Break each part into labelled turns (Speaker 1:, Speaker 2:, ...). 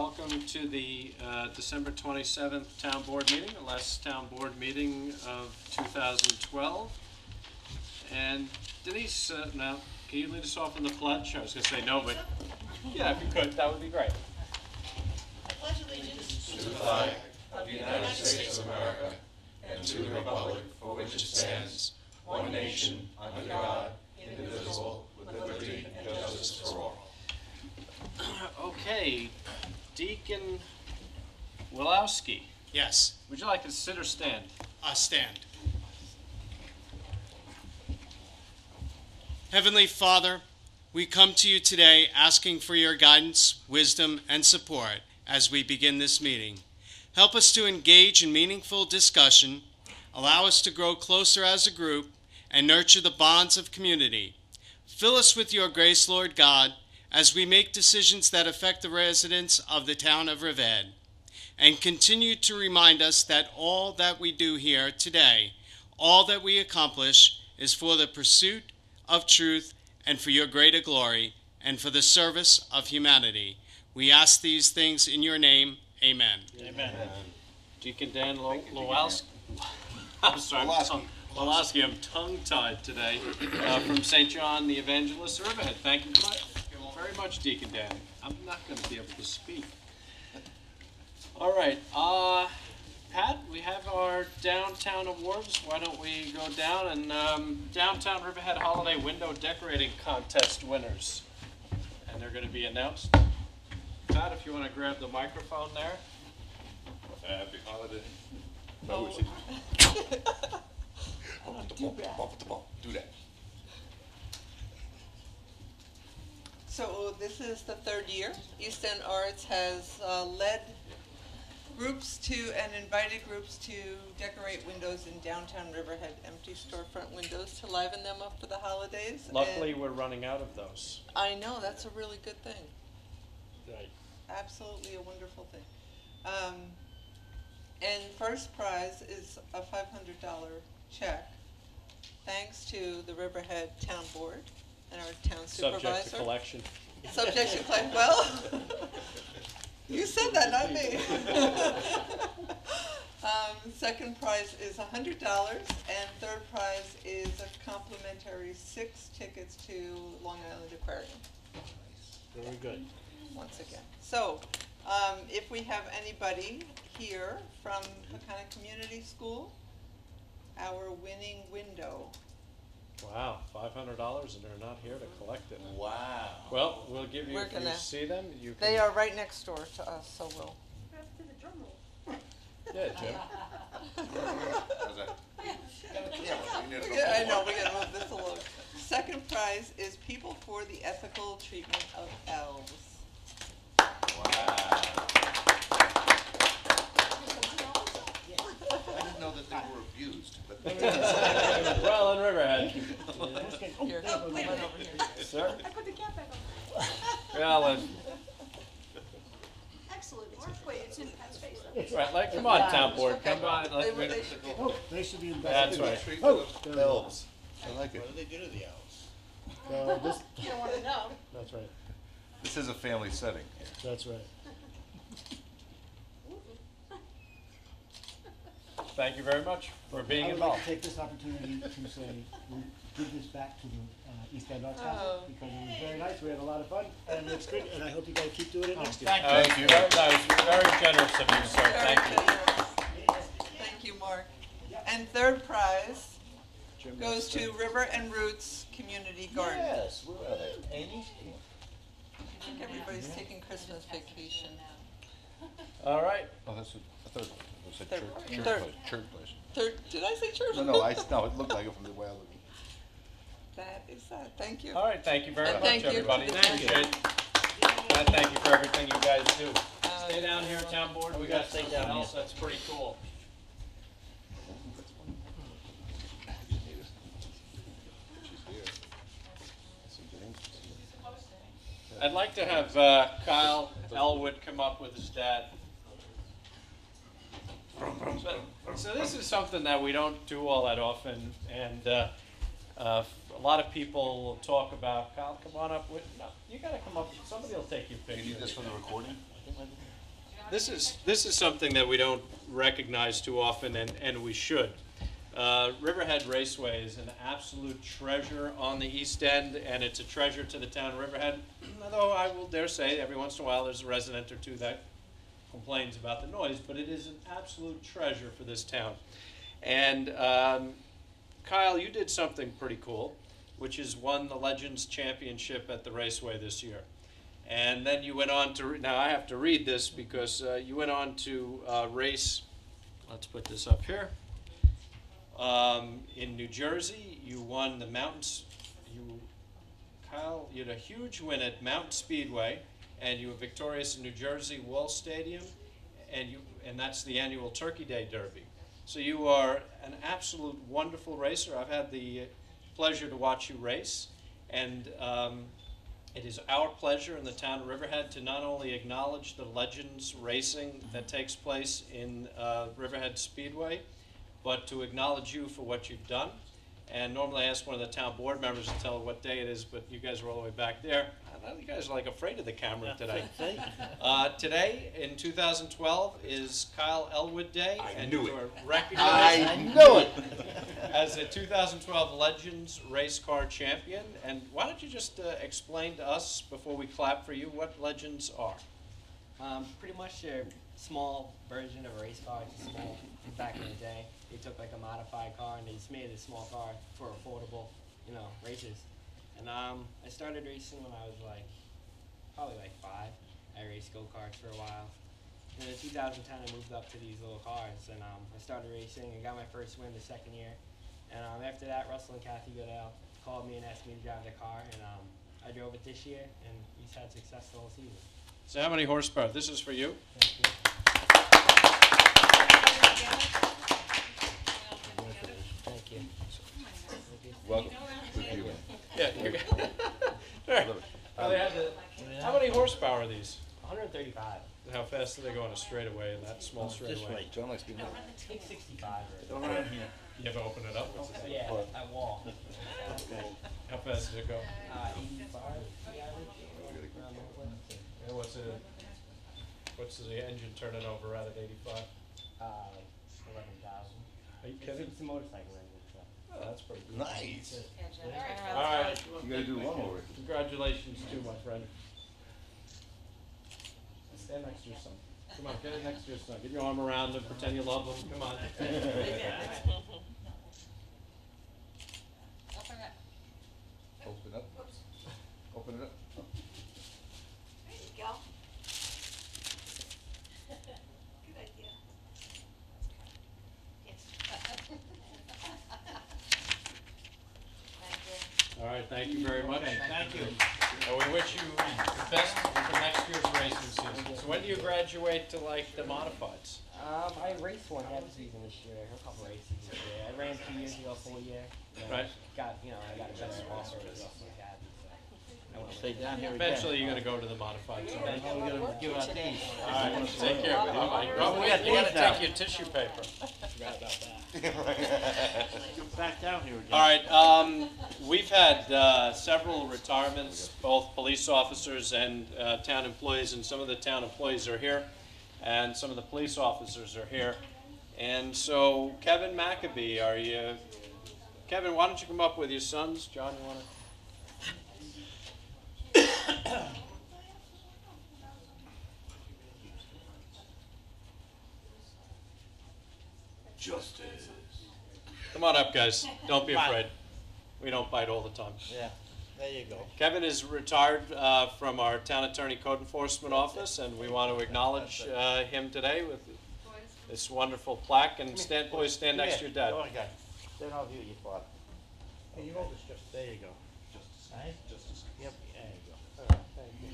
Speaker 1: welcome to the December 27th Town Board meeting, the last Town Board meeting of 2012. And Denise, now, can you lead us off in the pledge? I was going to say no, but yeah, if you could, that would be great.
Speaker 2: I pledge allegiance
Speaker 3: to the flag of the United States of America and to the republic for which it stands, one nation, under God, indivisible, with liberty and justice for all.
Speaker 1: Okay, Deacon Wilowski.
Speaker 4: Yes.
Speaker 1: Would you like to sit or stand?
Speaker 4: Stand. Heavenly Father, we come to you today asking for your guidance, wisdom, and support as we begin this meeting. Help us to engage in meaningful discussion, allow us to grow closer as a group, and nurture the bonds of community. Fill us with your grace, Lord God, as we make decisions that affect the residents of the town of Riverhead, and continue to remind us that all that we do here today, all that we accomplish, is for the pursuit of truth and for your greater glory and for the service of humanity. We ask these things in your name. Amen.
Speaker 1: Amen. Deacon Dan Lowowski. I'm sorry, Lowowski. I'm tongue-tied today. From St. John the Evangelist, Riverhead. Thank you very much, Deacon Dan. I'm not going to be able to speak. All right, Pat, we have our downtown awards. Why don't we go down and Downtown Riverhead Holiday Window Decorating Contest winners. And they're going to be announced. Pat, if you want to grab the microphone there.
Speaker 3: Happy holiday.
Speaker 2: Oh.
Speaker 3: Do that.
Speaker 2: So this is the third year. East End Arts has led groups to and invited groups to decorate windows in downtown Riverhead, empty storefront windows to liven them up for the holidays.
Speaker 1: Luckily, we're running out of those.
Speaker 2: I know, that's a really good thing.
Speaker 1: Right.
Speaker 2: Absolutely a wonderful thing. And first prize is a $500 check, thanks to the Riverhead Town Board and our town supervisor.
Speaker 1: Subject to collection.
Speaker 2: Subject to collection. Well, you said that, not me. Second prize is $100, and third prize is a complimentary 6 tickets to Long Island Aquarium.
Speaker 1: Very good.
Speaker 2: Once again. So, if we have anybody here from Peconic Community School, our winning window.
Speaker 1: Wow, $500 and they're not here to collect it.
Speaker 3: Wow.
Speaker 1: Well, we'll give you,
Speaker 2: We're
Speaker 1: if you
Speaker 2: gonna-
Speaker 1: see them, you can.
Speaker 2: They are right next door to us, so we'll.
Speaker 1: Yeah, Jim.
Speaker 3: How's that?
Speaker 2: Yeah, I know, we gotta move this along. Second prize is People for the Ethical Treatment of Elves.
Speaker 3: Wow. I didn't know that they were abused, but
Speaker 1: Well, in Riverhead.
Speaker 2: Here, come on over here.
Speaker 1: Sir?
Speaker 5: I put the cap back on.
Speaker 1: Well,
Speaker 5: Excellent. Wait, it's in Pat's face.
Speaker 1: that's right. Like, come on, town board, come by.
Speaker 2: They should be.
Speaker 6: Oh, they should be in
Speaker 1: That's
Speaker 6: back.
Speaker 1: right.
Speaker 3: treatment of elves. I like it.
Speaker 6: What do they do to the owls? This,
Speaker 5: You don't want to know.
Speaker 6: that's right.
Speaker 3: This is a family setting.
Speaker 6: That's right.
Speaker 1: Thank you very much for being
Speaker 6: I would like
Speaker 1: involved.
Speaker 6: to take this opportunity to say we give this back to the East End Arts
Speaker 2: Oh.
Speaker 6: Council because it was very nice. We had a lot of fun, and it's good. And I hope you guys keep doing it next year.
Speaker 1: Thank you. That was very generous of you, sir.
Speaker 2: Very
Speaker 1: Thank you.
Speaker 2: generous. Thank you, Mark. And third prize
Speaker 1: Jim,
Speaker 2: goes to River and Roots Community Garden.
Speaker 3: Yes, where are they? Amy's?
Speaker 2: I think everybody's taking Christmas vacation.
Speaker 1: All right.
Speaker 3: Oh, that's a third one. It was a
Speaker 2: Third.
Speaker 3: church
Speaker 2: Third.
Speaker 3: place. Church place.
Speaker 2: Third, did I say church?
Speaker 3: No, it looked like it from the way I looked.
Speaker 2: That is that. Thank you.
Speaker 1: All right. Thank you very
Speaker 2: And
Speaker 1: much,
Speaker 2: thank you to
Speaker 1: everybody.
Speaker 2: the
Speaker 1: Appreciate
Speaker 2: town.
Speaker 1: it. And thank you for everything you guys do.
Speaker 2: Uh,
Speaker 1: Stay down here, town board. We got something else that's pretty cool. I'd like to have Kyle Elwood come up with his dad. So this is something that we don't do all that often, and a lot of people will talk about. Kyle, come on up with. No, you got to come up. Somebody will take your
Speaker 3: You
Speaker 1: picture.
Speaker 3: need this for the recording?
Speaker 1: This is something that we don't recognize too often, and we should. Riverhead Raceway is an absolute treasure on the East End, and it's a treasure to the town of Riverhead. Although I will dare say, every once in a while, there's a resident or two that complains about the noise, but it is an absolute treasure for this town. And Kyle, you did something pretty cool, which is won the Legends Championship at the Raceway this year. And then you went on to, now I have to read this because you went on to race, let's put this up here, in New Jersey. You won the mountains, Kyle, you had a huge win at Mountain Speedway, and you were victorious in New Jersey Wall Stadium, and that's the annual Turkey Day Derby. So you are an absolute wonderful racer. I've had the pleasure to watch you race, and it is our pleasure in the town of Riverhead to not only acknowledge the Legends racing that takes place in Riverhead Speedway, but to acknowledge you for what you've done. And normally I ask one of the town board members to tell what day it is, but you guys are all the way back there. I know you guys are like afraid of the camera today. Today, in 2012, is Kyle Elwood Day, and you are recognized
Speaker 3: I knew it.
Speaker 1: as a 2012 Legends Race Car Champion. And why don't you just explain to us, before we clap for you, what Legends are?
Speaker 7: Pretty much a small version of a race car. It's small. Back in the day, they took like a modified car and they just made a small car for affordable, races. And I started racing when I was probably 5. I raced go-karts for a while. And in 2010, I moved up to these little cars, and I started racing and got my first win the second year. And after that, Russell and Kathy Goodell called me and asked me to drive their car, and I drove it this year, and we've had success the whole season.
Speaker 1: So how many horsepower? This is for you.
Speaker 7: Thank you. Thank you.
Speaker 3: Welcome.
Speaker 1: Yeah. How many horsepower are these?
Speaker 7: 135.
Speaker 1: How fast do they go on a straightaway in that small straightaway?
Speaker 3: John likes being
Speaker 7: I think 65 or
Speaker 1: You ever open it up?
Speaker 7: yeah, at wall.
Speaker 1: How fast does it go?
Speaker 7: 85 the average. Around there.
Speaker 1: And what's the engine turning over at 85?
Speaker 7: 11,000.
Speaker 1: Are you kidding?
Speaker 7: It's a motorcycle engine. So.
Speaker 1: Oh, that's pretty good.
Speaker 3: nice.
Speaker 1: All right.
Speaker 3: You gotta do one over.
Speaker 1: Congratulations too, my friend. Stand next to your son. Come on, get it next to your son. Get your arm around him, pretend you love him. Come on.
Speaker 3: Open up. Open it up.
Speaker 5: There you go. Good idea. Yes. Thank you.
Speaker 1: All right, thank you very much.
Speaker 6: Thank you.
Speaker 1: And we wish you the best for next year's racing season. So when do you graduate to the modifieds?
Speaker 7: I raced one half season this year, a couple races this year. I ran 2 years ago, full year.
Speaker 1: Right.
Speaker 7: I got a better sponsor with Russell and Kathy, so I went
Speaker 6: Stay down here again.
Speaker 1: Eventually, you're going to go to the modifieds. All right.
Speaker 6: We're gonna give out these.
Speaker 1: All right. Take care. Rob,
Speaker 6: We got
Speaker 1: you got to
Speaker 6: these now.
Speaker 1: take your tissue paper.
Speaker 6: Forgot about that. Back down here again.
Speaker 1: All right. We've had several retirements, both police officers and town employees, and some of the town employees are here, and some of the police officers are here. And so, Kevin Maccabee, Kevin, why don't you come up with your sons? John, you want to?
Speaker 3: Justice.
Speaker 1: Come on up, guys. Don't be afraid. We don't bite all the time.
Speaker 6: Yeah, there you go.
Speaker 1: Kevin is retired from our town attorney code enforcement office, and we want to acknowledge him today with this wonderful plaque. And boys, stand next to your dad.
Speaker 6: Go on, guys. Stand over here, your father. Hey, you hold this just, there you go. Justice. Right? Justice. Yep, there you go. All right, thank you.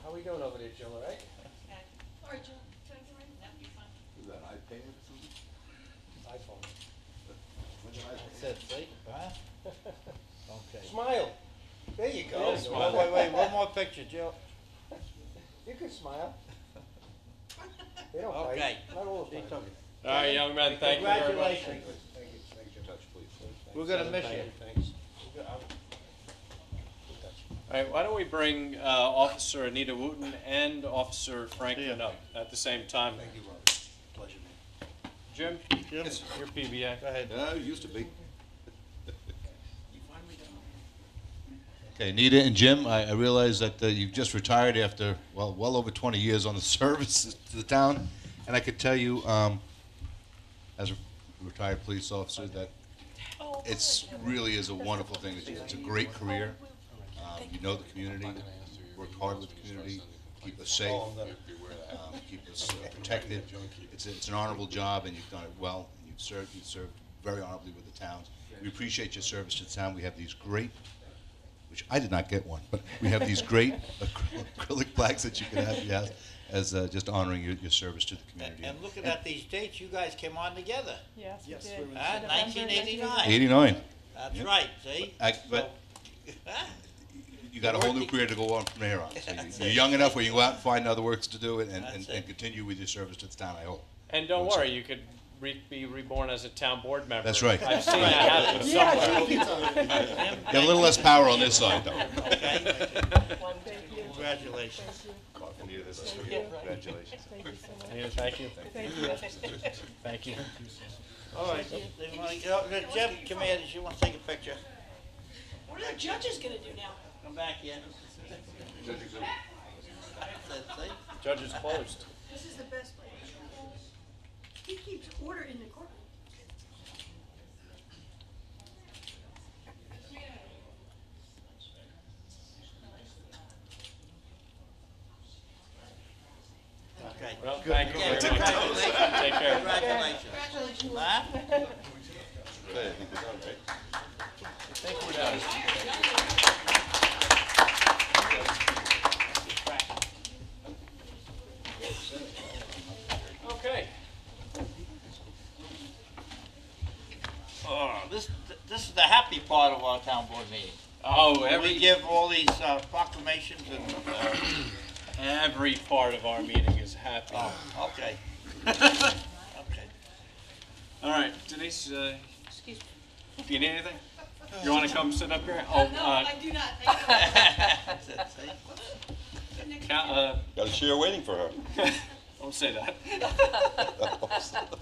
Speaker 1: How are we doing over there, Jill, all right?
Speaker 5: All right, Jill. Can I come in? That'd be fun.
Speaker 3: Is that iPad or something?
Speaker 1: iPhone.
Speaker 6: That's it, see? Huh? Okay.
Speaker 7: Smile. There you go.
Speaker 1: Yeah, smile.
Speaker 6: Wait, one more picture, Joe.
Speaker 7: You can smile. They don't bite.
Speaker 6: Okay.
Speaker 7: Not all the time.
Speaker 1: All right, young men, thank you very much.
Speaker 6: Congratulations.
Speaker 3: Touch, please.
Speaker 6: We're gonna miss you.
Speaker 1: Thanks.
Speaker 6: We're
Speaker 1: All right, why don't we bring Officer Anita Wooten and Officer Franklin up at the same time?
Speaker 3: Thank you, Robert. Pleasure, man.
Speaker 1: Jim,
Speaker 3: Yes.
Speaker 1: your PBA.
Speaker 6: Go ahead.
Speaker 3: Used to be. Okay, Nita and Jim, I realize that you've just retired after, well over 20 years on the service to the town. And I could tell you, as a retired police officer, that it's really is a wonderful thing. It's a great career. You know the community, worked hard with the community, keep us safe, keep us protected. It's an honorable job, and you've done it well. And you've served very honorably with the town. We appreciate your service to the town. We have these great, which I did not get one, but we have these great acrylic plaques that you can have, yes, as just honoring your service to the community.
Speaker 6: And looking at these dates, you guys came on together.
Speaker 2: Yes, we did.
Speaker 6: 1989.
Speaker 3: 89.
Speaker 6: That's
Speaker 3: Yep.
Speaker 6: right, see?
Speaker 3: But you got a whole new career to go on from here on. So you're young enough where you can go out and find other works to do and
Speaker 6: That's it.
Speaker 3: continue with your service to the town, I hope.
Speaker 1: And don't worry, you could be reborn as a town board member.
Speaker 3: That's right.
Speaker 1: I've seen that happen somewhere.
Speaker 3: You have a little less power on this side, though.
Speaker 6: Okay. Congratulations.
Speaker 3: Congratulations.
Speaker 1: Anita, thank you. Thank you.
Speaker 6: All right, Jim, come here, you want to take a picture?
Speaker 5: What are the judges gonna do now?
Speaker 6: Come back here. That's it, see?
Speaker 1: Judge is closed.
Speaker 5: This is the best place. He keeps order in the court.
Speaker 6: Okay.
Speaker 1: Well, thank you
Speaker 6: Yeah,
Speaker 1: very much.
Speaker 6: congratulations.
Speaker 1: Take care.
Speaker 6: Congratulations.
Speaker 5: Congratulations.
Speaker 6: Huh?
Speaker 1: I think we're done. Okay.
Speaker 6: This is the happy part of our town board meeting.
Speaker 1: Oh,
Speaker 6: We give all these proclamations and,
Speaker 1: every part of our meeting is happy.
Speaker 6: oh, okay. Okay.
Speaker 1: All right, Denise,
Speaker 5: Excuse me.
Speaker 1: do you need anything? You want to come sit up here? Oh,
Speaker 5: No, I do not. Thank you.
Speaker 6: That's it, see?
Speaker 3: Got a chair waiting for her.
Speaker 1: Don't say that.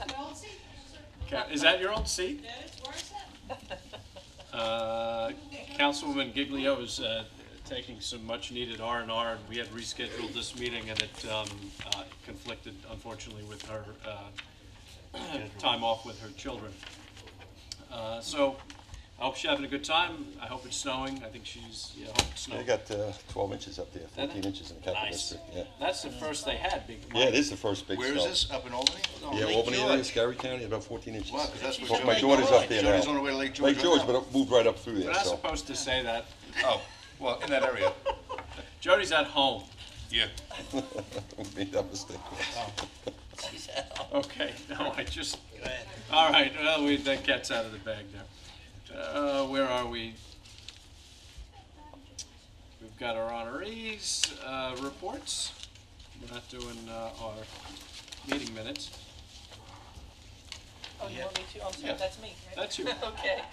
Speaker 5: Your old seat, sir.
Speaker 1: Is that your old seat?
Speaker 5: That is where it's at.
Speaker 1: Councilwoman Giglio is taking some much-needed R&R, and we had rescheduled this meeting, and it conflicted, unfortunately, with her time off with her children. So I hope she's having a good time. I hope it's snowing. I think she's, I hope it's snowing.
Speaker 8: They got 12 inches up there, 14 inches in the capital
Speaker 1: Nice.
Speaker 8: district. Yeah.
Speaker 1: That's the first they had.
Speaker 8: Yeah, it is the first big
Speaker 3: Where
Speaker 8: snow.
Speaker 3: is this? Up in Albany?
Speaker 8: Yeah,
Speaker 6: Lake
Speaker 8: Albany,
Speaker 6: George.
Speaker 8: Scary County, about 14 inches.
Speaker 3: Wow, 'cause that's
Speaker 8: Well,
Speaker 3: what
Speaker 8: my daughter's up there
Speaker 3: Jody's on
Speaker 8: now.
Speaker 3: the way to Lake George.
Speaker 8: Lake George, but it moved right up through
Speaker 1: We're
Speaker 8: there,
Speaker 1: not
Speaker 8: so.
Speaker 1: supposed to say that.
Speaker 3: Oh, well, in that area.
Speaker 1: Jody's at home.
Speaker 3: Yeah.
Speaker 8: Made that mistake.
Speaker 6: She's at home.
Speaker 1: Okay, no, I just,
Speaker 6: Go ahead.
Speaker 1: all right, well, that cat's out of the bag there. Where are we? We've got our honorees, reports. We're not doing our meeting minutes.
Speaker 9: Oh, you want me to? I'm sorry,
Speaker 1: Yeah.
Speaker 9: that's me, right?
Speaker 1: That's you.
Speaker 9: Okay.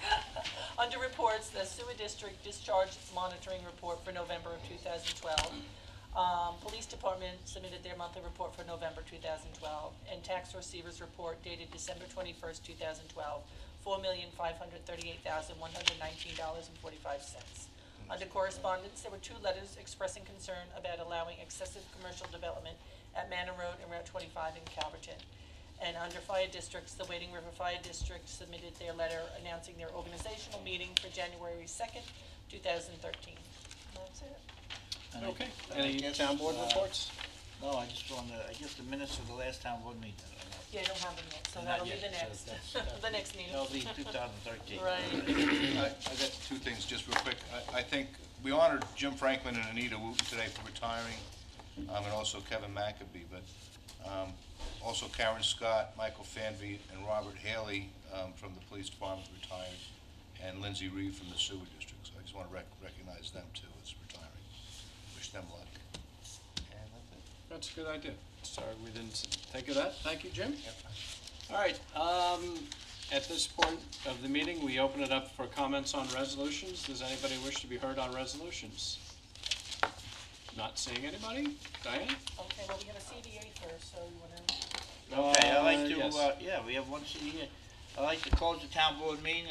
Speaker 9: Under reports, the sewer district discharge monitoring report for November of 2012. Police department submitted their monthly report for November 2012, and tax receivers report dated December 21st, 2012, $4,538,119.45. Under correspondence, there were 2 letters expressing concern about allowing excessive commercial development at Manor Road and Route 25 in Calverton. And under fire districts, the Wading River Fire District submitted their letter announcing their organizational meeting for January 2nd, 2013. That's it.
Speaker 6: And
Speaker 1: Okay,
Speaker 6: I
Speaker 1: any
Speaker 6: guess,
Speaker 1: town board reports?
Speaker 6: No, I just want to, I guess the minutes of the last town board meeting.
Speaker 9: Yeah, I don't have them yet, so
Speaker 6: Not
Speaker 9: that'll be
Speaker 6: yet,
Speaker 9: the
Speaker 6: so
Speaker 9: next,
Speaker 6: that's-
Speaker 9: the next meeting.
Speaker 6: That'll be 2013.
Speaker 9: Right.
Speaker 3: I got 2 things just real quick. I think we honored Jim Franklin and Anita Wooten today for retiring, and also Kevin McAbee, but also Karen Scott, Michael Fanby, and Robert Haley from the police department retired, and Lindsay Reed from the sewer district. So I just want to recognize them too as retiring. Wish them luck. And that's it.
Speaker 1: That's a good idea. Sorry we didn't think of that. Thank you, Jim. All right, at this point of the meeting, we open it up for comments on resolutions. Does anybody wish to be heard on resolutions? Not seeing anybody? Diane?
Speaker 9: Okay, well, we have a CDA first, so you wanna,
Speaker 6: Okay, I'd like to,
Speaker 1: yes.
Speaker 6: yeah, we have one CDA. I'd like to close the town board meeting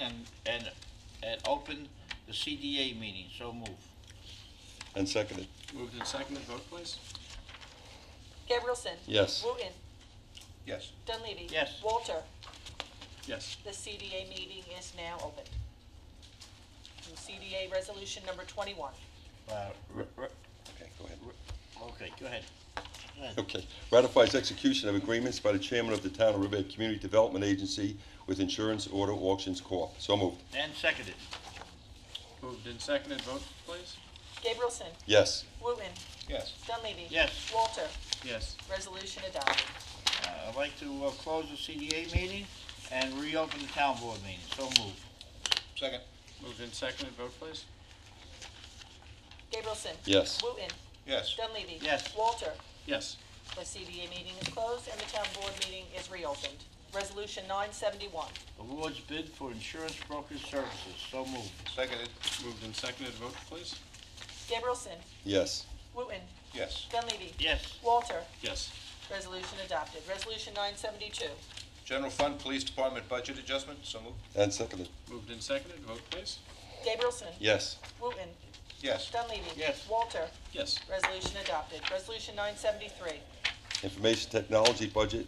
Speaker 6: and open the CDA meeting, so move.
Speaker 8: And seconded.
Speaker 1: Moved and seconded, vote please.
Speaker 9: Gabrielson?
Speaker 8: Yes.
Speaker 9: Wooten?
Speaker 3: Yes.
Speaker 9: Dunleavy?
Speaker 6: Yes.
Speaker 9: Walter?
Speaker 1: Yes.
Speaker 9: The CDA meeting is now open. And CDA resolution number 21.
Speaker 8: Okay, go ahead.
Speaker 6: Okay, go ahead.
Speaker 8: Okay. Ratifies execution of agreements by the chairman of the Town of Riverhead Community Development Agency with Insurance Auto Auctions Corp. So moved.
Speaker 6: And seconded.
Speaker 1: Moved and seconded, vote please.
Speaker 9: Gabrielson?
Speaker 8: Yes.
Speaker 9: Wooten?
Speaker 3: Yes.
Speaker 9: Dunleavy?
Speaker 6: Yes.
Speaker 9: Walter?
Speaker 1: Yes.
Speaker 9: Resolution adopted.
Speaker 6: I'd like to close the CDA meeting and reopen the town board meeting, so moved.
Speaker 3: Second.
Speaker 1: Moved and seconded, vote please.
Speaker 9: Gabrielson?
Speaker 8: Yes.
Speaker 9: Wooten?
Speaker 3: Yes.
Speaker 9: Dunleavy?
Speaker 6: Yes.
Speaker 9: Walter?
Speaker 1: Yes.
Speaker 9: The CDA meeting is closed and the town board meeting is reopened. Resolution 971.
Speaker 6: Awards bid for insurance brokerage services, so moved.
Speaker 3: Seconded.
Speaker 1: Moved and seconded, vote please.
Speaker 9: Gabrielson?
Speaker 8: Yes.
Speaker 9: Wooten?
Speaker 3: Yes.
Speaker 9: Dunleavy?
Speaker 6: Yes.
Speaker 9: Walter?
Speaker 1: Yes.
Speaker 9: Resolution adopted. Resolution 972.
Speaker 3: General Fund Police Department budget adjustment, so moved.
Speaker 8: And seconded.
Speaker 1: Moved and seconded, vote please.
Speaker 9: Gabrielson?
Speaker 8: Yes.
Speaker 9: Wooten?
Speaker 3: Yes.
Speaker 9: Dunleavy?
Speaker 6: Yes.
Speaker 9: Walter?
Speaker 1: Yes.
Speaker 9: Resolution adopted. Resolution 973.
Speaker 8: Information technology budget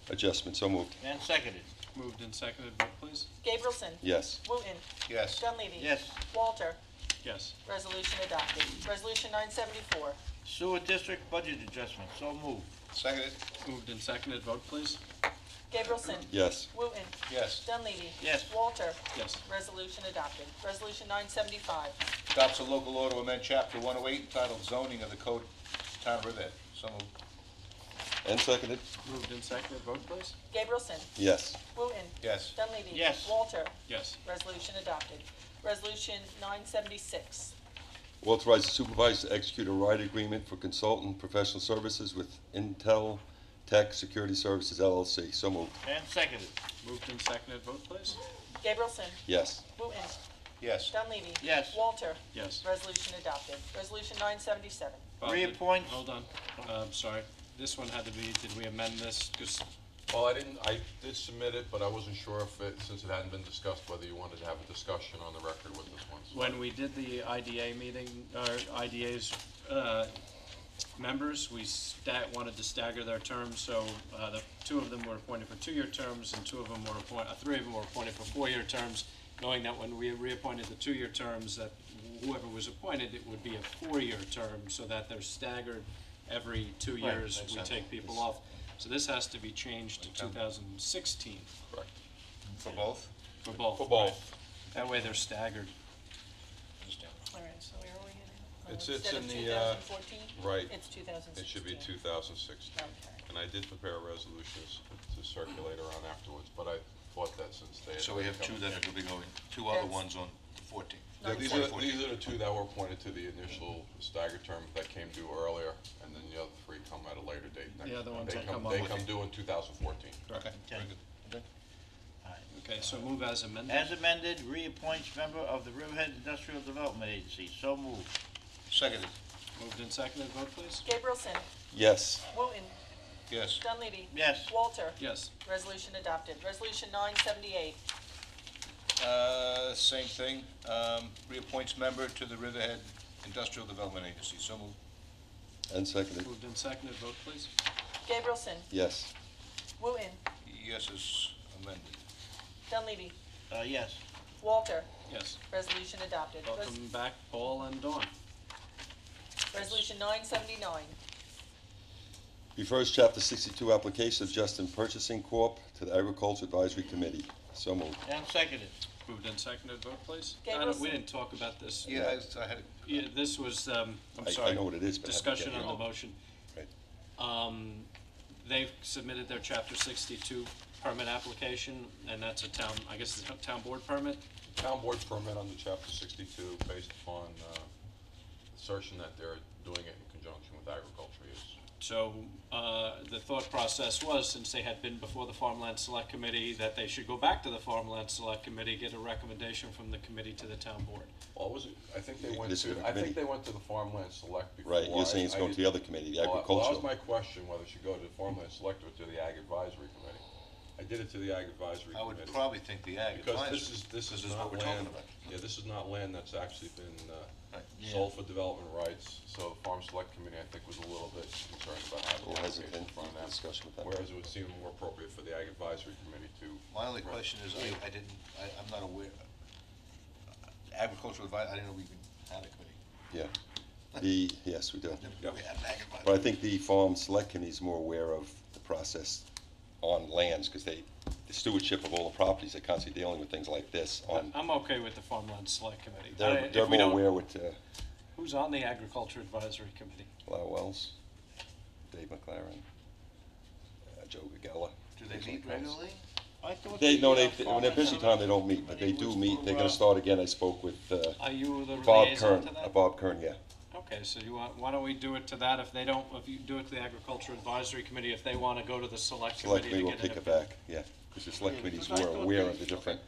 Speaker 8: adjustment. So moved.
Speaker 6: And seconded.
Speaker 1: Moved and seconded, vote please.
Speaker 9: Gabrielson?
Speaker 8: Yes.
Speaker 9: Wooten?
Speaker 3: Yes.
Speaker 9: Dunleavy?
Speaker 6: Yes.
Speaker 9: Walter?
Speaker 1: Yes.
Speaker 9: Resolution adopted. Resolution 974.
Speaker 6: Sewer district budget adjustment, so moved.
Speaker 3: Seconded.
Speaker 1: Moved and seconded, vote please.
Speaker 9: Gabrielson?
Speaker 8: Yes.
Speaker 9: Wooten?
Speaker 3: Yes.
Speaker 9: Dunleavy?
Speaker 6: Yes.
Speaker 9: Walter?
Speaker 1: Yes.
Speaker 9: Resolution adopted. Resolution 975.
Speaker 3: Adopts a local law to amend chapter 108 entitled zoning of the code of Town of Riverhead. So moved.
Speaker 8: And seconded.
Speaker 1: Moved and seconded, vote please.
Speaker 9: Gabrielson?
Speaker 8: Yes.
Speaker 9: Wooten?
Speaker 3: Yes.
Speaker 9: Dunleavy?
Speaker 6: Yes.
Speaker 9: Walter?
Speaker 1: Yes.
Speaker 9: Resolution adopted. Resolution 976.
Speaker 8: Authorize the supervisor to execute a ride agreement for consultant professional services with Intel Tech Security Services LLC. So moved.
Speaker 6: And seconded.
Speaker 1: Moved and seconded, vote please.
Speaker 9: Gabrielson?
Speaker 8: Yes.
Speaker 9: Wooten?
Speaker 3: Yes.
Speaker 9: Dunleavy?
Speaker 6: Yes.
Speaker 9: Walter?
Speaker 1: Yes.
Speaker 9: Resolution adopted. Resolution 977.
Speaker 1: Bob,
Speaker 6: Reappoint.
Speaker 1: Hold on, sorry. This one had to be, did we amend this? 'Cause
Speaker 10: Well, I did submit it, but I wasn't sure if it, since it hadn't been discussed, whether you wanted to have a discussion on the record with this one. So-
Speaker 1: when we did the IDA meeting, or IDA's members, we wanted to stagger their terms, so the two of them were appointed for 2-year terms, and 3 of them were appointed for 4-year terms, knowing that when we reappointed the 2-year terms, that whoever was appointed, it would be a 4-year term, so that they're staggered every 2 years.
Speaker 3: makes
Speaker 1: We
Speaker 3: sense.
Speaker 1: take people off. So this has to be changed to 2016
Speaker 10: Correct.
Speaker 3: For both?
Speaker 1: for both.
Speaker 10: For both.
Speaker 1: right? That way they're staggered.
Speaker 9: All right, so where are we in?
Speaker 10: It's
Speaker 9: Instead
Speaker 10: in
Speaker 9: of
Speaker 10: the,
Speaker 9: 2014?
Speaker 10: right.
Speaker 9: It's 2016.
Speaker 10: It should be 2016.
Speaker 9: Okay.
Speaker 10: And I did prepare resolutions to circulate around afterwards, but I thought that since they had.
Speaker 3: So we have two that will be going, two other ones on the 14th.
Speaker 10: Yeah, these
Speaker 9: Nine
Speaker 10: are the two that were appointed to the initial staggered term that came due earlier, and then the other 3 come at a later date.
Speaker 1: The other ones
Speaker 10: They
Speaker 1: that come on
Speaker 10: They
Speaker 1: with
Speaker 10: come
Speaker 1: it.
Speaker 10: due in 2014.
Speaker 3: Okay, very good.
Speaker 1: Okay, so move as amended.
Speaker 6: As amended, reappoints member of the Riverhead Industrial Development Agency, so moved.
Speaker 3: Seconded.
Speaker 1: Moved and seconded, vote please.
Speaker 9: Gabrielson?
Speaker 8: Yes.
Speaker 9: Wooten?
Speaker 3: Yes.
Speaker 9: Dunleavy?
Speaker 6: Yes.
Speaker 9: Walter?
Speaker 1: Yes.
Speaker 9: Resolution adopted. Resolution 978.
Speaker 3: Same thing, reappoints member to the Riverhead Industrial Development Agency. So moved.
Speaker 8: And seconded.
Speaker 1: Moved and seconded, vote please.
Speaker 9: Gabrielson?
Speaker 8: Yes.
Speaker 9: Wooten?
Speaker 3: Yes is amended.
Speaker 9: Dunleavy?
Speaker 6: Yes.
Speaker 9: Walter?
Speaker 1: Yes.
Speaker 9: Resolution adopted.
Speaker 1: Welcome back, Paul and Dawn.
Speaker 9: Resolution 979.
Speaker 8: Refers Chapter 62 application of Justin Purchasing Corp. to the Agriculture Advisory Committee. So moved.
Speaker 6: And seconded.
Speaker 1: Moved and seconded, vote please.
Speaker 9: Gabrielson?
Speaker 1: We didn't talk about this.
Speaker 3: Yeah, I had,
Speaker 1: Yeah, this was, I'm
Speaker 8: I
Speaker 1: sorry.
Speaker 8: know what it is, but I haven't
Speaker 1: Discussion
Speaker 8: get
Speaker 1: on
Speaker 8: it.
Speaker 1: the motion.
Speaker 8: Right.
Speaker 1: They've submitted their Chapter 62 permit application, and that's a town, I guess it's a town board permit?
Speaker 10: Town board permit under Chapter 62 based upon assertion that they're doing it in conjunction with agriculture use.
Speaker 1: So the thought process was, since they had been before the Farmland Select Committee, that they should go back to the Farmland Select Committee, get a recommendation from the committee to the town board.
Speaker 10: Well, was it, I think they went
Speaker 8: This is
Speaker 10: to,
Speaker 8: the
Speaker 10: I think
Speaker 8: committee.
Speaker 10: they went to the Farmland Select before.
Speaker 8: Right, you're saying it's going to the other committee, the
Speaker 10: Well, that
Speaker 8: agricultural.
Speaker 10: was my question, whether it should go to the Farmland Select or to the Ag Advisory Committee. I did it to the Ag Advisory
Speaker 3: I would
Speaker 10: Committee.
Speaker 3: probably think the ag
Speaker 10: Because
Speaker 3: advisory.
Speaker 10: this is
Speaker 3: is
Speaker 10: not
Speaker 3: what we're talking
Speaker 10: land,
Speaker 3: about.
Speaker 10: yeah, this is not land that's actually been
Speaker 3: Right.
Speaker 10: sold for development rights, so the Farm Select Committee, I think, was a little bit concerned about
Speaker 8: A
Speaker 10: having
Speaker 8: little
Speaker 10: the application
Speaker 8: hesitant
Speaker 10: in front of them.
Speaker 8: discussion with them.
Speaker 10: Whereas it would seem more appropriate for the Ag Advisory Committee to.
Speaker 3: My only question is, I'm not aware, agricultural advice, I didn't know we even had a committee.
Speaker 8: Yeah. Yes, we do.
Speaker 3: Never knew we had an ag advisory.
Speaker 8: But I think the Farm Select Committee is more aware of the process on lands, because the stewardship of all the properties, they're constantly dealing with things like this on,
Speaker 1: I'm okay with the Farmland Select Committee.
Speaker 8: they're
Speaker 1: If we
Speaker 8: more
Speaker 1: don't-
Speaker 8: aware with
Speaker 1: Who's on the Agriculture Advisory Committee?
Speaker 8: Lau Wells, Dave McLaren, Joe Gagella.
Speaker 3: Do they meet regularly?
Speaker 6: I thought
Speaker 8: They, no,
Speaker 6: the,
Speaker 8: they, when they're busy time, they don't meet, but they do meet, they're gonna start again, I spoke with,
Speaker 1: Are you the
Speaker 8: Bob
Speaker 1: liaison
Speaker 8: Kern,
Speaker 1: to that?
Speaker 8: Bob Kern, yeah.
Speaker 1: Okay, so why don't we do it to that, if you do it to the Agriculture Advisory Committee, if they wanna go to the Select
Speaker 8: Select
Speaker 1: Committee
Speaker 8: Committee
Speaker 1: to
Speaker 8: will
Speaker 1: get an
Speaker 8: pick it back, yeah, because the Select
Speaker 6: Yeah,
Speaker 8: Committee's
Speaker 6: because I
Speaker 8: more
Speaker 6: thought
Speaker 8: aware
Speaker 6: they-
Speaker 8: of the different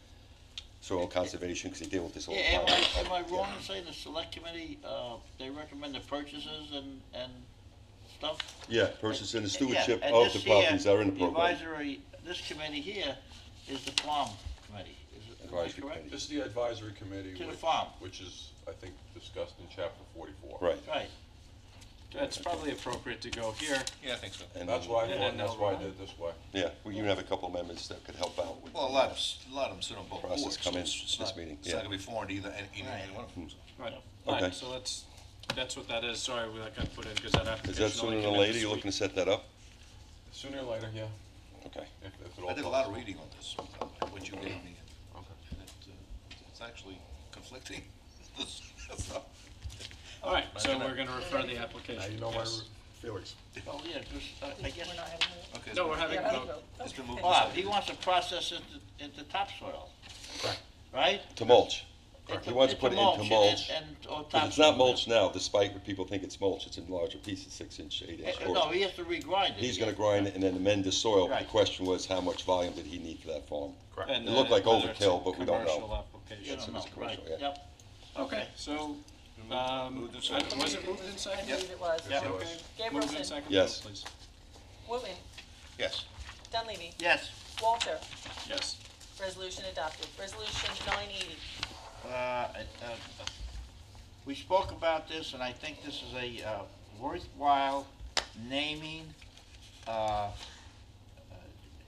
Speaker 8: soil conservation, because they deal with this all the
Speaker 6: Yeah,
Speaker 8: time.
Speaker 6: am I wrong to say the select committee, they recommend the purchases and stuff?
Speaker 8: Yeah, purchase and the stewardship
Speaker 6: Yeah, and
Speaker 8: of the
Speaker 6: this here,
Speaker 8: properties that are in the
Speaker 6: the
Speaker 8: program.
Speaker 6: advisory, this committee here is the farm committee, is it, am I
Speaker 8: Advisory
Speaker 6: correct?
Speaker 8: committee.
Speaker 10: This is the advisory committee.
Speaker 6: To the
Speaker 10: which-
Speaker 6: farm.
Speaker 10: Which is, I think, discussed in chapter 44.
Speaker 8: Right,
Speaker 6: Right,
Speaker 1: It's probably appropriate to go here.
Speaker 3: Yeah, I think so.
Speaker 8: and
Speaker 10: That's
Speaker 8: then,
Speaker 10: why I
Speaker 1: And
Speaker 10: thought,
Speaker 1: then
Speaker 10: and that's
Speaker 1: they'll
Speaker 10: why I
Speaker 1: run.
Speaker 10: did it this way.
Speaker 8: yeah, we even have a couple amendments that could help out with.
Speaker 3: Well, a lot of them sit on both
Speaker 8: Process
Speaker 3: boards,
Speaker 8: come
Speaker 3: so
Speaker 8: in
Speaker 3: it's
Speaker 8: this
Speaker 3: not,
Speaker 8: meeting,
Speaker 3: it's
Speaker 8: yeah.
Speaker 3: not gonna be foreign to either, any one of them.
Speaker 1: Right.
Speaker 8: Okay.
Speaker 1: Fine, so that's what that is, sorry, that got put in, because that
Speaker 8: Is
Speaker 1: application
Speaker 8: that sooner
Speaker 1: only
Speaker 8: than
Speaker 1: came in
Speaker 8: later,
Speaker 1: this
Speaker 8: you're
Speaker 1: week.
Speaker 8: looking to set that up?
Speaker 10: Sooner or later, yeah.
Speaker 8: Okay.
Speaker 10: If it all
Speaker 3: I did a lot of
Speaker 10: goes.
Speaker 3: reading on this, what you gave me,
Speaker 10: Okay.
Speaker 3: and it's actually conflicting, this stuff.
Speaker 1: All right, so
Speaker 3: Imagine
Speaker 1: we're gonna refer the application.
Speaker 10: Now you know my
Speaker 1: Yes.
Speaker 10: feelings.
Speaker 6: oh, yeah, just, I guess,
Speaker 9: We're not having a
Speaker 3: Okay,
Speaker 1: No, we're having a
Speaker 9: Yeah,
Speaker 1: vote.
Speaker 3: it's been moved.
Speaker 6: Bob, he wants to process it into topsoil. Right?
Speaker 8: To mulch.
Speaker 6: Into-
Speaker 8: He wants to put it into mulch.
Speaker 6: or
Speaker 8: Because it's not
Speaker 6: topsoil.
Speaker 8: mulch now, despite what people think it's mulch, it's in larger pieces, 6-inch, 8-inch.
Speaker 6: No, he has to regrind it.
Speaker 8: He's gonna grind it and then amend the soil, but the
Speaker 6: Right.
Speaker 8: question was, how much volume did he need for that farm?
Speaker 10: Correct.
Speaker 1: And,
Speaker 8: It looked like
Speaker 1: whether it's a
Speaker 8: overkill, but we don't know.
Speaker 1: Commercial
Speaker 6: You
Speaker 1: application.
Speaker 6: don't
Speaker 8: it
Speaker 6: know,
Speaker 8: was a commercial,
Speaker 6: right,
Speaker 8: yeah.
Speaker 6: yep.
Speaker 1: Okay, so,
Speaker 3: Moved and seconded.
Speaker 1: was it moved in second?
Speaker 9: I believe it was.
Speaker 6: Yeah.
Speaker 1: Okay.
Speaker 10: Yes.
Speaker 1: Moved in
Speaker 9: Gabrielson,
Speaker 1: second,
Speaker 8: Yes.
Speaker 1: vote, please.
Speaker 9: Wooten,
Speaker 3: Yes.
Speaker 9: Dunleavy,
Speaker 6: Yes,
Speaker 9: Walter,
Speaker 1: Yes.
Speaker 9: resolution adopted. Resolution 980.
Speaker 6: we spoke about this, and I think this is a worthwhile naming.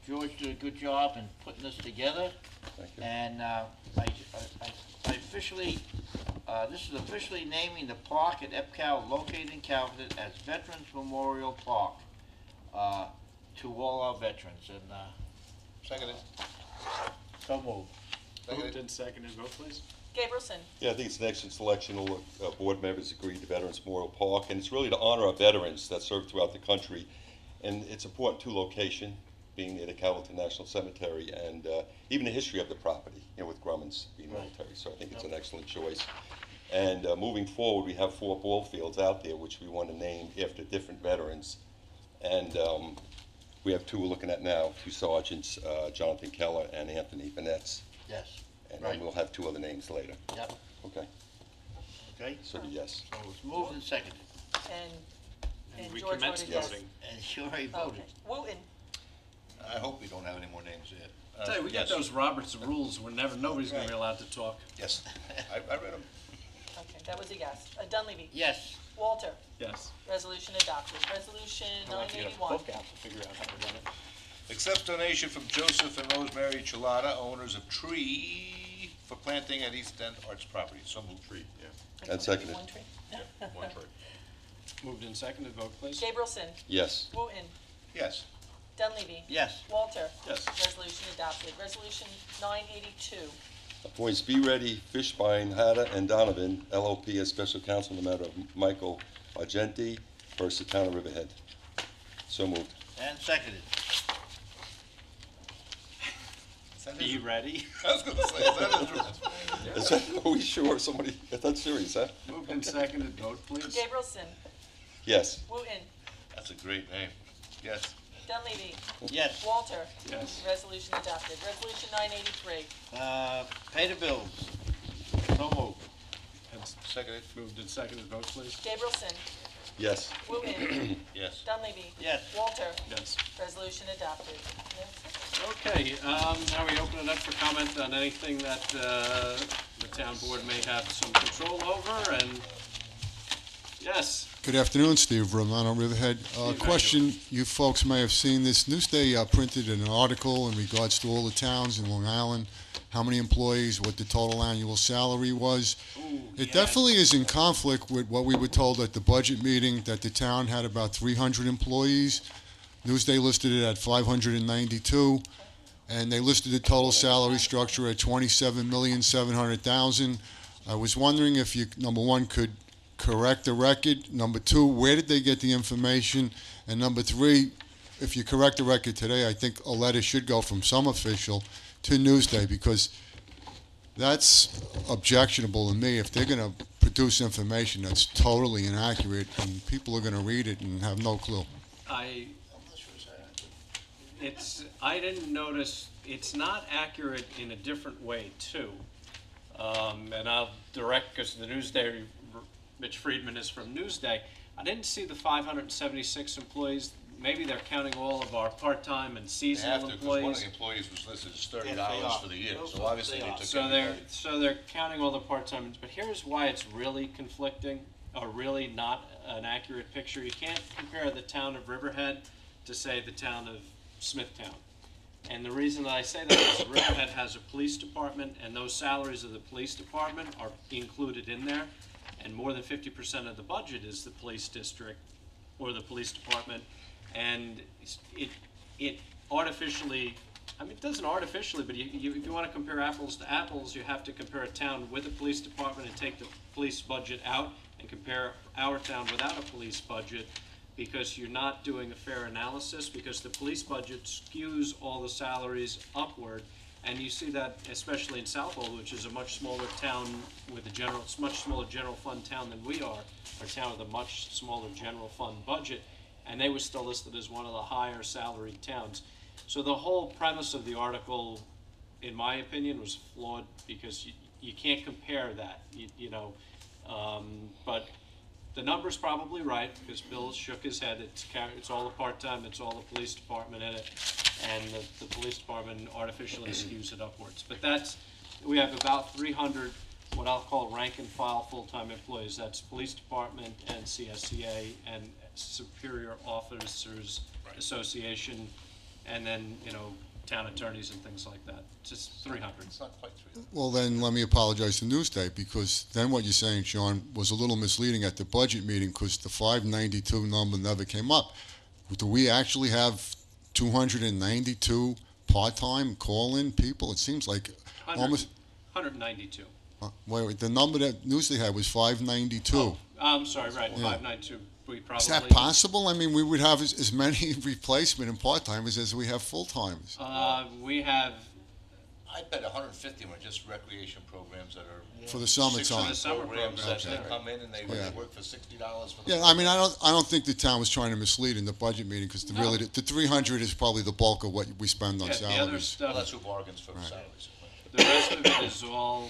Speaker 6: George did a good job in putting this together,
Speaker 8: Thank you.
Speaker 6: and I officially, this is officially naming the park at EPCAL located in Calverton as Veterans Memorial Park to all our veterans, and
Speaker 3: Seconded.
Speaker 6: so moved.
Speaker 1: Moved and seconded, vote, please.
Speaker 9: Gabrielson,
Speaker 8: Yeah, I think it's an excellent selection. All the board members agreed to Veterans Memorial Park, and it's really to honor our veterans that serve throughout the country. And it's important to location, being near the Calverton National Cemetery, and even the history of the property, with Grumman's being military. So I think it's an excellent choice. And moving forward, we have 4 ball fields out there, which we want to name after different veterans. And we have 2 we're looking at now, 2 sergeants, Jonathan Keller and Anthony Vanetz.
Speaker 6: Yes,
Speaker 8: And
Speaker 6: Right.
Speaker 8: then we'll have 2 other names later.
Speaker 6: yep,
Speaker 8: Okay,
Speaker 6: okay,
Speaker 8: so yes.
Speaker 6: so it's moved and seconded,
Speaker 9: and
Speaker 1: And we
Speaker 9: George
Speaker 1: commenced
Speaker 9: voted yes.
Speaker 1: voting.
Speaker 6: and you already
Speaker 9: Okay.
Speaker 6: voted.
Speaker 9: Wooten,
Speaker 3: I hope we don't have any more names yet.
Speaker 1: Tell you, we got
Speaker 3: Yes.
Speaker 1: those Roberts rules where nobody's gonna be allowed to talk.
Speaker 3: Yes, I read them.
Speaker 9: okay, that was a yes. Dunleavy,
Speaker 6: Yes,
Speaker 9: Walter,
Speaker 1: Yes.
Speaker 9: resolution adopted. Resolution
Speaker 1: I'll have to get a
Speaker 9: 981.
Speaker 1: book out to figure out how to run it.
Speaker 3: Accepts donation from Joseph and Rosemary Chilada, owners of tree for planting at East End Arts property. So moved.
Speaker 10: Tree, yeah,
Speaker 8: And seconded.
Speaker 9: One tree.
Speaker 10: one tree.
Speaker 1: Moved and seconded, vote, please.
Speaker 9: Gabrielson,
Speaker 8: Yes.
Speaker 9: Wooten,
Speaker 3: Yes.
Speaker 9: Dunleavy,
Speaker 6: yes,
Speaker 9: Walter,
Speaker 1: Yes.
Speaker 9: resolution adopted. Resolution 982.
Speaker 8: Appoints Be Ready, Fishbein, Hatta, and Donovan, LLP, as special counsel in the matter of Michael Argenti versus the town of Riverhead. So moved.
Speaker 6: and seconded.
Speaker 1: Be ready.
Speaker 3: I was gonna say, is that his?
Speaker 8: Is that, are we sure somebody, that's serious, huh?
Speaker 1: Moved and seconded, vote, please.
Speaker 9: Gabrielson,
Speaker 8: Yes.
Speaker 9: Wooten,
Speaker 3: That's a great name. Yes.
Speaker 9: Dunleavy.
Speaker 6: Yes.
Speaker 9: Walter.
Speaker 1: Yes.
Speaker 9: Resolution adopted. Resolution 983.
Speaker 6: Pay the bills.
Speaker 1: So moved.
Speaker 3: Seconded.
Speaker 1: Moved and seconded, vote please.
Speaker 9: Gabrielson.
Speaker 8: Yes.
Speaker 9: Wooten.
Speaker 3: Yes.
Speaker 9: Dunleavy.
Speaker 6: Yes.
Speaker 9: Walter.
Speaker 1: Yes.
Speaker 9: Resolution adopted.
Speaker 1: Okay, now we open it up for comment on anything that the town board may have some control over, and yes.
Speaker 11: Good afternoon, Steve Romano, Riverhead.
Speaker 1: Steve,
Speaker 11: Question, you folks may have seen this. Newsday printed an article in regards to all the towns in Long Island, how many employees, what the total annual salary was. It definitely is in conflict with what we were told at the budget meeting, that the town had about 300 employees. Newsday listed it at 592, and they listed the total salary structure at $27,700,000. I was wondering if you, number one, could correct the record. Number two, where did they get the information? And number three, if you correct the record today, I think a letter should go from some official to Newsday, because that's objectionable to me if they're going to produce information that's totally inaccurate and people are going to read it and have no clue.
Speaker 1: I didn't notice, it's not accurate in a different way too. And I'll direct, because the Newsday, Mitch Friedman is from Newsday. I didn't see the 576 employees. Maybe they're counting all of our part-time and
Speaker 3: They
Speaker 1: seasonal
Speaker 3: have to, because one of
Speaker 1: employees.
Speaker 3: the employees was listed as $30
Speaker 6: Yes, they are.
Speaker 3: for the year,
Speaker 6: Those
Speaker 3: so
Speaker 6: are-
Speaker 3: obviously
Speaker 6: they
Speaker 3: they
Speaker 6: are.
Speaker 3: took
Speaker 1: So they're counting all the part-time, but here's why it's really conflicting, or really not an accurate picture. You can't compare the town of Riverhead to, say, the town of Smithtown. And the reason that I say that is Riverhead has a police department, and those salaries of the police department are included in there. And more than 50% of the budget is the police district or the police department. And it artificially, I mean, it doesn't artificially, but if you want to compare apples to apples, you have to compare a town with a police department and take the police budget out and compare our town without a police budget, because you're not doing a fair analysis, because the police budget skews all the salaries upward. And you see that especially in Southold, which is a much smaller town with it's much smaller general fund town than we are, a town with a much smaller general fund budget, and they were still listed as one of the higher salaried towns. So the whole premise of the article, in my opinion, was flawed, because you can't compare that, but the number's probably right, because Bill shook his head. It's all the part-time, it's all the police department in it, and the police department artificially skews it upwards. But we have about 300 what I'll call rank and file full-time employees. That's police department and CSCA and Superior Officers Association, and then, town attorneys and things like that. Just 300.
Speaker 3: It's not quite 300.
Speaker 11: Well, then let me apologize to Newsday, because then what you're saying, Sean, was a little misleading at the budget meeting, because the 592 number never came up. Do we actually have 292 part-time call-in people? It seems like almost...
Speaker 1: 192.
Speaker 11: Wait, the number that Newsday had was 592.
Speaker 1: Oh, I'm sorry, right,
Speaker 11: Yeah.
Speaker 1: 592. We probably.
Speaker 11: Is that possible? I mean, we would have as many replacement and part-timers as we have full-timers.
Speaker 1: We have,
Speaker 3: I bet 150 were just recreation programs that are
Speaker 11: For the
Speaker 3: 6
Speaker 11: summertime.
Speaker 1: the summer
Speaker 3: programs that
Speaker 1: programs,
Speaker 3: they come in and they
Speaker 11: Yeah.
Speaker 3: work for $60 for the
Speaker 11: Yeah, I mean, I don't think the town was trying to mislead in the budget meeting, because
Speaker 1: No.
Speaker 11: the 300 is probably the bulk of what we spend on
Speaker 1: yeah, the other
Speaker 11: salaries.
Speaker 3: Well,
Speaker 1: stuff,
Speaker 3: that's who bargains for
Speaker 11: Right.
Speaker 3: salaries.
Speaker 1: the rest of it is all,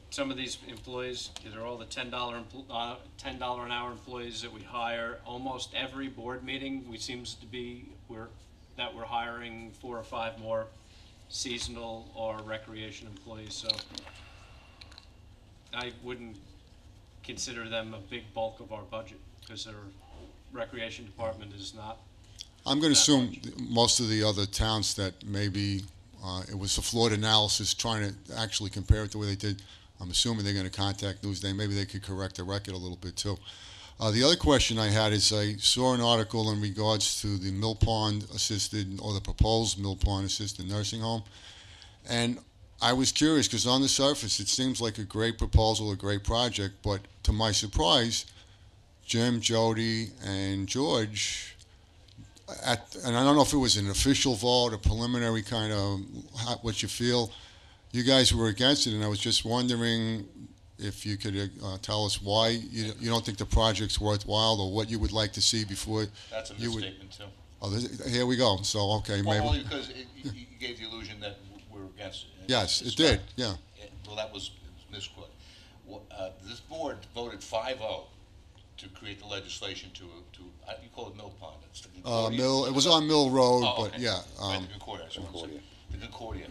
Speaker 1: some of these employees, they're all the $10 an hour employees that we hire. Almost every board meeting, we're hiring 4 or 5 more seasonal or recreation employees, so I wouldn't consider them a big bulk of our budget, because our recreation department is not.
Speaker 11: I'm going to
Speaker 1: that
Speaker 11: assume
Speaker 1: much.
Speaker 11: most of the other towns that maybe it was a flawed analysis trying to actually compare it the way they did. I'm assuming they're going to contact Newsday. Maybe they could correct the record a little bit too. The other question I had is, I saw an article in regards to the Mill Pond assisted, or the proposed Mill Pond assisted nursing home, and I was curious, because on the surface it seems like a great proposal, a great project, but to my surprise, Jim, Jody, and George, and I don't know if it was an official vote, a preliminary kind of what you feel, you guys were against it, and I was just wondering, if you could tell us why you don't think the project's worthwhile, or what you would like to see before
Speaker 3: That's a
Speaker 11: you would.
Speaker 3: misstatement too.
Speaker 11: Oh, here we go. So okay,
Speaker 3: Well,
Speaker 11: maybe.
Speaker 3: only because you gave the illusion that we're against it.
Speaker 11: Yes,
Speaker 3: It's
Speaker 11: it did.
Speaker 3: not.
Speaker 11: Yeah.
Speaker 3: Well, that was misquoted. This board voted 5-0 to create the legislation you call it Mill Pond. It's the Concordia.
Speaker 11: It was on Mill Road,
Speaker 3: Oh,
Speaker 11: but
Speaker 3: okay.
Speaker 11: yeah.
Speaker 3: Right, the Concordia. The Concordia.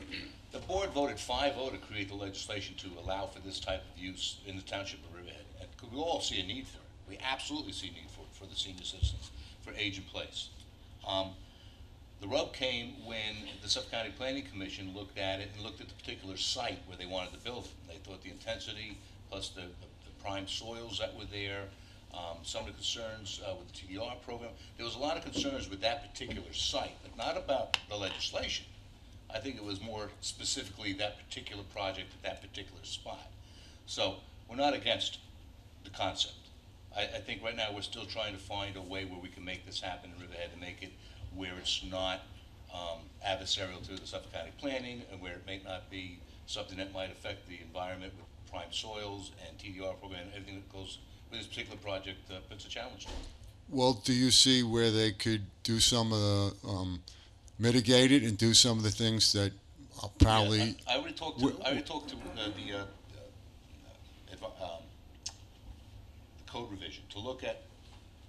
Speaker 3: The board voted 5-0 to create the legislation to allow for this type of use in the township of Riverhead. And we all see a need for it. We absolutely see a need for the senior citizens, for age and place. The rub came when the Suffolk County Planning Commission looked at it and looked at the particular site where they wanted to build it. And they thought the intensity, plus the prime soils that were there, some of the concerns with the TDR program. There was a lot of concerns with that particular site, but not about the legislation. I think it was more specifically that particular project at that particular spot. So we're not against the concept. I think right now we're still trying to find a way where we can make this happen in Riverhead and make it where it's not adversarial to the Suffolk County planning, and where it may not be something that might affect the environment with prime soils and TDR program, and everything that goes with this particular project puts a challenge to it.
Speaker 11: Well, do you see where they could do some of the mitigate it and do some of the things that apparently?
Speaker 3: Yeah, I already talked to the code revision to look at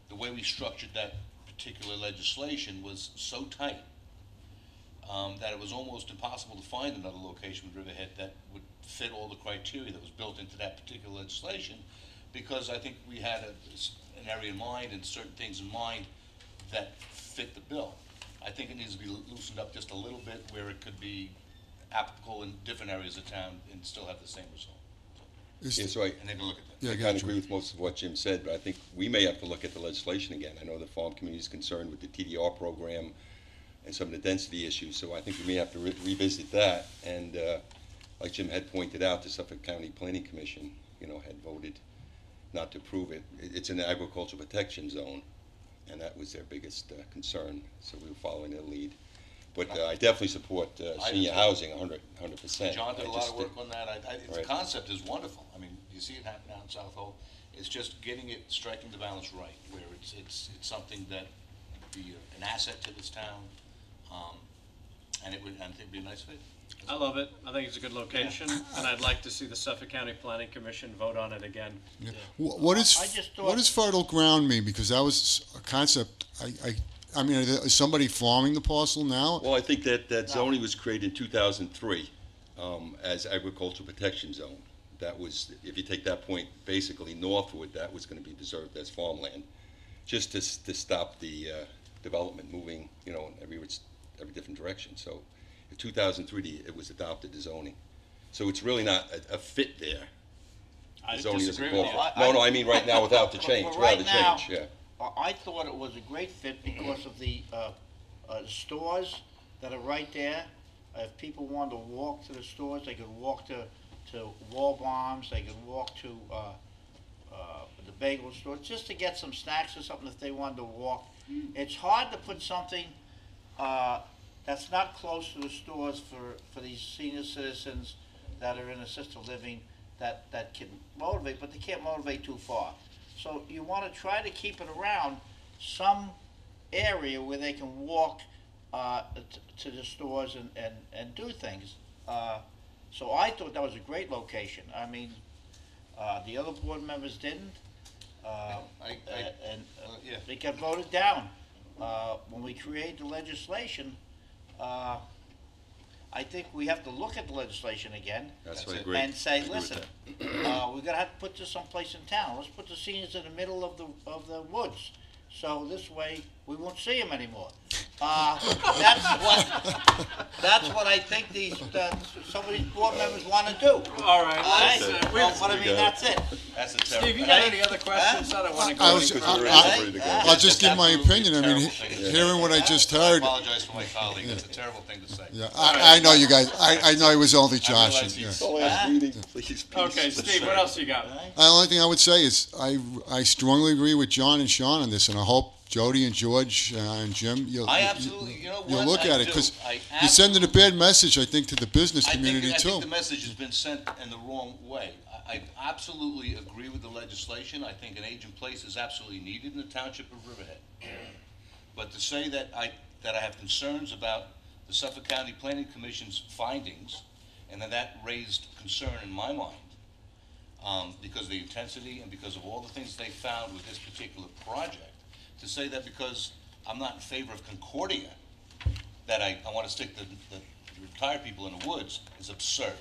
Speaker 3: the way we structured that particular legislation was so tight that it was almost impossible to find another location with Riverhead that would fit all the criteria that was built into that particular legislation, because I think we had an area in mind and certain things in mind that fit the bill. I think it needs to be loosened up just a little bit where it could be applicable in different areas of town and still have the same result.
Speaker 8: Yes, right.
Speaker 3: And maybe look at that.
Speaker 11: Yeah,
Speaker 8: I
Speaker 11: got
Speaker 8: kind of
Speaker 11: you.
Speaker 8: agree with most of what Jim said, but I think we may have to look at the legislation again. I know the farm community is concerned with the TDR program and some of the density issues, so I think we may have to revisit that. And like Jim had pointed out, the Suffolk County Planning Commission, had voted not to approve it. It's an agricultural protection zone, and that was their biggest concern, so we were following their lead. But I definitely support senior housing 100%.
Speaker 3: John did a lot of work on that. The
Speaker 8: Right.
Speaker 3: concept is wonderful. I mean, you see it happen out in South Hole. It's just getting it, striking the balance right, where it's something that would be an asset to this town, and I think it'd be a nice fit.
Speaker 1: I love it. I think it's a good location, and I'd like to see the Suffolk County Planning Commission vote on it again.
Speaker 11: Yeah. What
Speaker 6: I just thought-
Speaker 11: does fertile ground mean? Because that was a concept. I mean, is somebody farming the parcel now?
Speaker 8: Well, I think that zoning was created in 2003 as agricultural protection zone. That was, if you take that point basically northward, that was going to be deserved as farmland, just to stop the development moving, in every different direction. So in 2003, it was adopted as zoning. So it's really not a fit there.
Speaker 1: I
Speaker 8: The zoning doesn't
Speaker 1: disagree
Speaker 8: call
Speaker 1: with
Speaker 8: for
Speaker 1: you.
Speaker 8: it. No, I mean right now without the change,
Speaker 6: But
Speaker 8: without
Speaker 6: right
Speaker 8: the
Speaker 6: now-
Speaker 8: change, yeah.
Speaker 6: I thought it was a great fit because of the stores that are right there. If people wanted to walk to the stores, they could walk to Wal-Mart's, they could walk to the bagel store, just to get some snacks or something if they wanted to walk. It's hard to put something that's not close to the stores for these senior citizens that are in assisted living that can motivate, but they can't motivate too far. So you want to try to keep it around some area where they can walk to the stores and do things. So I thought that was a great location. I mean, the other board members didn't, and
Speaker 3: Yeah.
Speaker 6: they got voted down. When we create the legislation, I think we have to look at the legislation again.
Speaker 8: That's
Speaker 3: That's
Speaker 8: what I
Speaker 3: it.
Speaker 8: agree.
Speaker 6: And say,
Speaker 8: Agree with
Speaker 6: listen,
Speaker 8: that.
Speaker 6: we're gonna have to put this someplace in town. Let's put the seniors in the middle of the woods. So this way, we won't see them anymore. That's what I think some of these board members wanna do.
Speaker 1: All right.
Speaker 6: Alright?
Speaker 1: let's,
Speaker 6: Well, but I mean, that's it.
Speaker 3: That's a
Speaker 1: Steve,
Speaker 3: terrible.
Speaker 1: you got any other questions? I don't want to go.
Speaker 11: I was-
Speaker 8: Because
Speaker 11: I-
Speaker 8: we're
Speaker 11: I-
Speaker 8: ready to go.
Speaker 11: I'll just give my opinion. I mean,
Speaker 3: Terrible thing to say.
Speaker 11: hearing what I just
Speaker 3: I
Speaker 11: heard.
Speaker 3: apologize for my colleague. It's a terrible thing to say.
Speaker 11: Yeah, I know you guys. I know it was only
Speaker 3: I realize
Speaker 11: Josh.
Speaker 3: he's-
Speaker 11: Yeah.
Speaker 8: So last meeting, please.
Speaker 1: Okay, Steve, what else you got?
Speaker 11: The only thing I would say is I strongly agree with John and Sean on this, and I hope Jody and George and Jim, you'll look
Speaker 3: I
Speaker 11: at it,
Speaker 3: do.
Speaker 11: because
Speaker 3: I
Speaker 11: you're sending a bad message, I think, to the business community,
Speaker 3: I
Speaker 11: too.
Speaker 3: think the message has been sent in the wrong way. I absolutely agree with the legislation. I think an age-in-place is absolutely needed in the township of Riverhead. But to say that I have concerns about the Suffolk County Planning Commission's findings, and that raised concern in my mind, because of the intensity and because of all the things they found with this particular project, to say that because I'm not in favor of Concordia, that I want to stick the retired people in the woods, is absurd.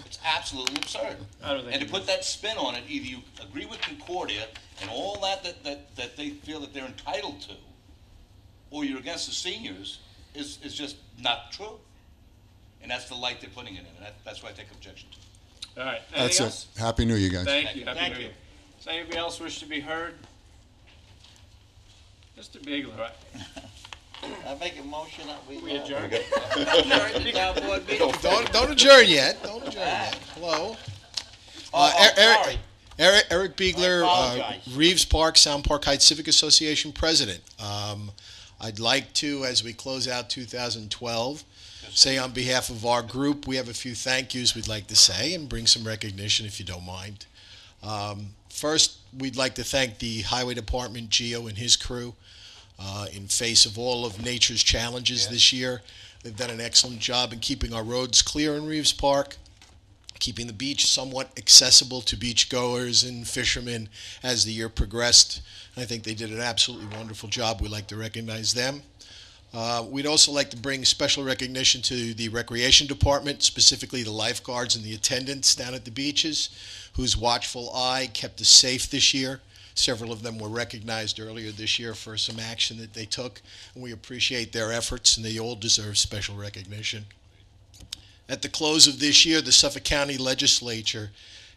Speaker 3: It's absolutely absurd. And to put that spin on it, either you agree with Concordia and all that they feel that they're entitled to, or you're against the seniors, is just not true. And that's the light they're putting it in, and that's why I take objection to.
Speaker 1: All right,
Speaker 11: That's
Speaker 1: anything
Speaker 11: it.
Speaker 1: else?
Speaker 11: Happy New Year, guys.
Speaker 1: Thank you, happy
Speaker 6: Thank
Speaker 1: New
Speaker 6: you.
Speaker 1: Year. Does anybody else wish to be heard? Mr. Biegler, right?
Speaker 6: I make a motion that
Speaker 1: We adjourn.
Speaker 12: Don't adjourn yet. Don't adjourn yet. Hello.
Speaker 6: Sorry.
Speaker 12: Eric Biegler,
Speaker 6: I apologize.
Speaker 12: Reeves Park, Sound Park Heights Civic Association President. I'd like to, as we close out 2012, say on behalf of our group, we have a few thank yous we'd like to say and bring some recognition if you don't mind. First, we'd like to thank the Highway Department, Geo, and his crew. In face of all of nature's challenges this year, they've done an excellent job in keeping our roads clear in Reeves Park, keeping the beach somewhat accessible to beachgoers and fishermen as the year progressed. I think they did an absolutely wonderful job. We'd like to recognize them. We'd also like to bring special recognition to the Recreation Department, specifically the lifeguards and the attendants down at the beaches, whose watchful eye kept us safe this year. Several of them were recognized earlier this year for some action that they took, and we appreciate their efforts, and they all deserve special recognition. At the close of this year, the Suffolk County Legislature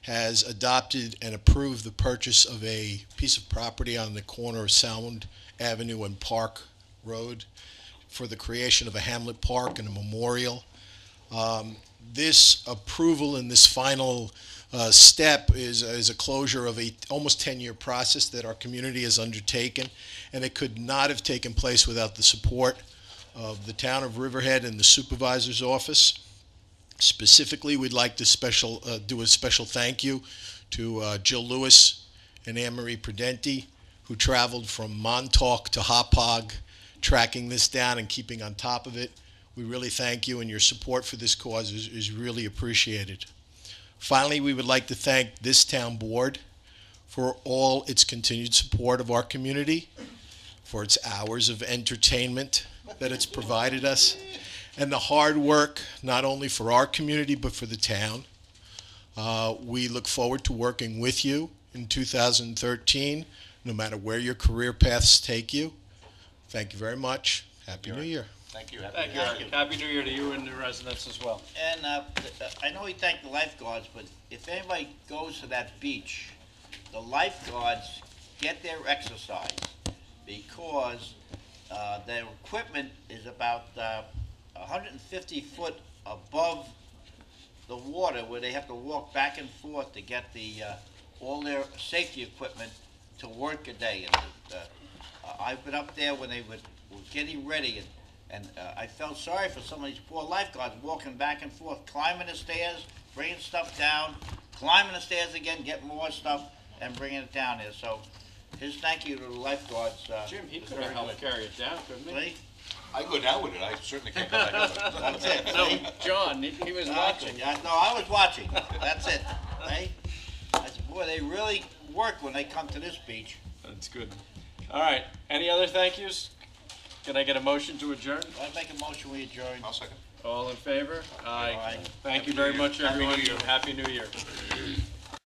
Speaker 12: has adopted and approved the purchase of a piece of property on the corner of Sound Avenue and Park Road for the creation of a Hamlet Park and a memorial. This approval and this final step is a closure of a almost 10-year process that our community has undertaken, and it could not have taken place without the support of the town of Riverhead and the supervisor's office. Specifically, we'd like to do a special thank you to Jill Lewis and Anne-Marie Prudenti, who traveled from Montauk to Hauppauge, tracking this down and keeping on top of it. We really thank you, and your support for this cause is really appreciated. Finally, we would like to thank this town board for all its continued support of our community, for its hours of entertainment that it's provided us, and the hard work not only for our community but for the town. We look forward to working with you in 2013, no matter where your career paths take you. Thank you very much. Happy New Year.
Speaker 3: Thank you.
Speaker 1: Thank you, Eric. Happy New Year to you and the residents as well.
Speaker 6: And I know we thank the lifeguards, but if anybody goes to that beach, the lifeguards get their exercise because their equipment is about 150 foot above the water, where they have to walk back and forth to get all their safety equipment to work a day. And I've been up there when they were getting ready, and I felt sorry for some of these poor lifeguards walking back and forth, climbing the stairs, bringing stuff down, climbing the stairs again, getting more stuff, and bringing it down there. So his thank you to the lifeguards.
Speaker 1: Jim, he could have helped carry it down, couldn't he?
Speaker 6: See?
Speaker 3: I go down with it. I certainly can't go back up.
Speaker 6: That's it.
Speaker 1: No,
Speaker 6: See?
Speaker 1: John, he was watching.
Speaker 6: No, I was watching. That's it. See? I said, boy, they really work when they come to this beach.
Speaker 1: That's good. All right, any other thank yous? Can I get a motion to adjourn?
Speaker 6: I make a motion, we adjourn.
Speaker 3: I'll second.
Speaker 1: All in favor? Aye.
Speaker 6: Aye.
Speaker 1: Thank you very much, everyone. Happy New Year.